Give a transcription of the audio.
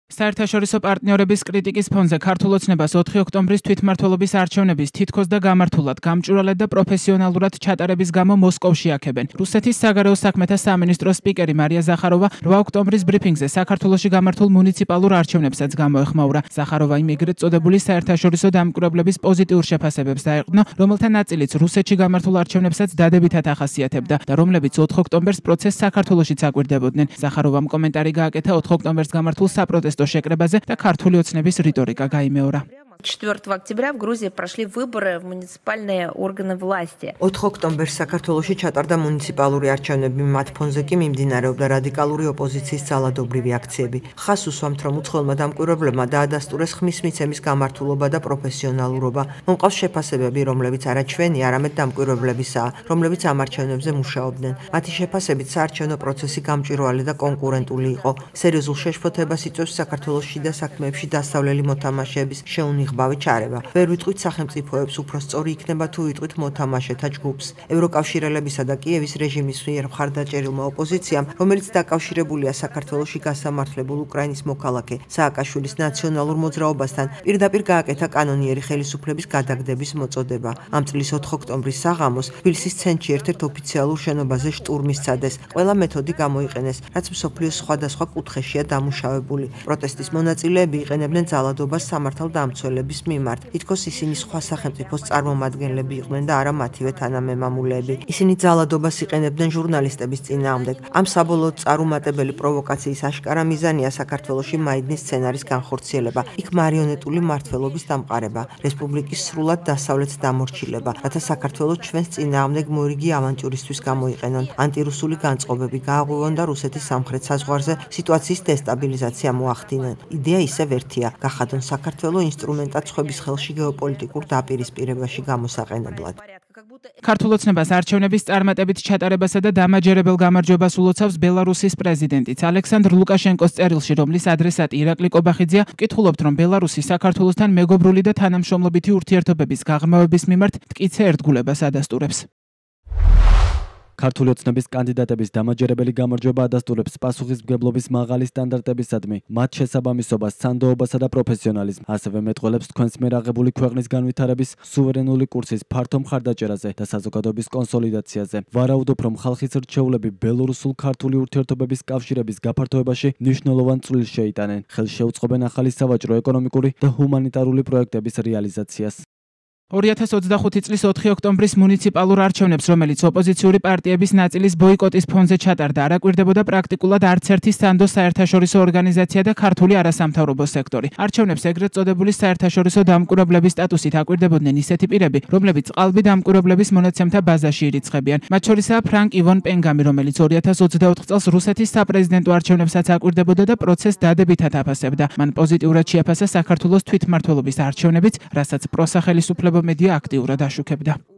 საერთაშორისო პარტნიორების კრიტიკის ფონზე ქართულ ოცნებას 4 ოქტომბრის თვითმმართველობის არჩევნების თითქოს და გამართულად, გამჭვირვალედ და პროფესიონალურად ჩატარების გამო მოსკოვში აქებენ. რუსეთის საგარეო საქმეთა სამინისტროს სპიკერი მარია ზახაროვა 8 ოქტომბრის ბრიფინგზე საქართველოში გამართულ მუნიციპალურ არჩევნებსაც გამოეხმაურა. ზახაროვა იმ ეგრეთ წოდებული საერთაშორისო დამკვირვებლების პოზიტიურ შეფასებებს დაეყრდნო, რომელთა ნაწილიც რუსეთში გამართულ არჩევნებსაც დადებითად ახასიათებდა და რომლებიც 4 ოქტომბერს პროცესს საქართველოშიც აკვირდებოდნენ. ზახაროვამ კომენტარი გააკეთა 4 ოქტომბერს გამართულ საპროტესტო შეკრებაზე და ქართული ოცნების რიტორიკა გაიმეორა. 4 октября в Грузии прошли выборы в муниципальные органы власти. 4 ოქტომბერს საქართველოში ჩატარდა მუნიციპალური არჩევნები, მათ ფონზე კი მიმდინარეობდა რადიკალური ოპოზიციის ძალადობრივი აქციები. ხაზს უსვამთ, რომ უცხოელმა დამკვირვებლებმა დაადასტურეს ხმის მიცემის გამართულობა და პროფესიონალურობა. მომყავს შეფასებები, რომლებიც არა ჩვენი, არამედ დამკვირვებლებისაა, რომლებიც ამ არჩევნებზე მუშაობდნენ. მათი შეფასებით საარჩევნო პროცესი გამჭვირვალე და კონკურენტული იყო. სერიოზულ შეშფოთებას იწვევს საქართველოს შიდა საქმეებში დასავლელი მოთამაშეების შეუნიღბავი ჩარევა. ვერ ვიტყვით სახელმწიფოებს, უფრო სწორი იქნება თუ ვიტყვით მოთამაშეთა ჯგუფს. ევროკავშირელებისა და კიევის რეჟიმის მიერ მხარდაჭერილმა ოპოზიციამ, რომელიც დაკავშირებულია საქართველოში გასამართლებულ უკრაინის მოქალაქე სააკაშვილის ნაციონალურ მოძრაობასთან, პირდაპირ გააკეთა კანონიერი ხელისუფლების გადაგდების მოწოდება. ამ წლის 4 ოქტომბრის საღამოს თბილისის ცენტრში ერთ-ერთ ოფიციალურ შენობაზე შტურმი სცადეს. ყველა მეთოდი გამოიყენეს, რაც მსოფლიოს სხვადასხვა კუთხეშია დამუშავებული. პროტესტის მონაწილეები იყენებდნენ ძალადობას სამართალდამცველების მიმართ. თითქოს ისინი სხვა სახელმწიფოს წარმომადგენლები იყვნენ და არა მათივე თანამემამულეები. ისინი ძალადობას იყენებდნენ ჟურნალისტების წინააღმდეგ. ამ საბოლოოდ წარუმატებელი პროვოკაციის აშკარა მიზანია საქართველოში მაიდნის სცენარის განხორციელება, იქ მარიონეტული მმართველობის დამყარება, რესპუბლიკის სრულად დასავლეთ დამორჩილება, რათა საქართველოს ჩვენს წინააღმდეგ მორიგი ავანტიურისთვის გამოიყენონ, ანტირუსული განწყობები გააღვივონ და რუსეთის სამხრეთ საზღვარზე სიტუაციის დესტაბილიზაცია მოახდინონ. იდეა ისევ ერთია, გახადონ საქართველო ინსტრუმენტად სხვების ხელში გეოპოლიტიკურ დაპირისპირებაში გამოსაყენებლად. ქართულ ოცნებას არჩევნების წარმატებით ჩატარებასა და დამაჯერებელ გამარჯვებას ულოცავს ბელარუსის პრეზიდენტიც. ალექსანდრ ლუკაშენკოს წერილში, რომლის ადრესატი ირაკლი კობახიძეა, ვკითხულობთ, რომ ბელარუსი საქართველოსთან მეგობრული და თანამშრომლობითი ურთიერთობების გაღრმავების მიმართ მტკიცე ერთგულებას ადასტურებს. ქართული ოცნების კანდიდატების დამაჯერებელი გამარჯვება ადასტურებს პასუხისმგებლობის მაღალი სტანდარტებისადმი, მათ შესაბამისობას, სანდოობასა და პროფესიონალიზმს. ასევე მეტყველებს თქვენს მიერ აღებული ქვეყნის განვითარების სუვერენული კურსის ფართო მხარდაჭერაზე და საზოგადოების კონსოლიდაციაზე. ვარაუდობ, რომ ხალხის რჩეულები ბელორუსულ-ქართული ურთიერთობების კავშირების გაფართოებაში მნიშვნელოვან წვლილს შეიტანენ. ხელს შეუწყობენ ახალი სავაჭრო, ეკონომიკური და ჰუმანიტარული პროექტების რეალიზაციას. 2025 წლის 4 ოქტომბრის მუნიციპალურ არჩევნებს, რომელიც ოპოზიციური პარტიების ნაწილის ბოიკოტის ფონზე ჩატარდა, არ აკვირდებოდა პრაქტიკულად არც ერთი სანდო საერთაშორისო ორგანიზაცია და ქართული არასამთავრობო სექტორი. არჩევნებს ეგრეთ წოდებული საერთაშორისო დამკვირვებლების სტატუსით აკვირდებოდნენ ისეთი პირები, რომლებიც ყალბი დამკვირვებლების მონაცემთა ბაზაში ირიცხებიან. მათ შორისაა ფრანკ ივონ პენგამი, რომელიც 2024 წელს რუსეთის საპრეზიდენტო არჩევნებსაც აკვირდებოდა და პროცესს დადებითად აფასებდა. მან პოზიტიურად შეაფასა საქართველოს თვითმმართველობის არჩევნებიც, რასაც პროსახელისუფლებო მედია აქტიურად აშუქებდა.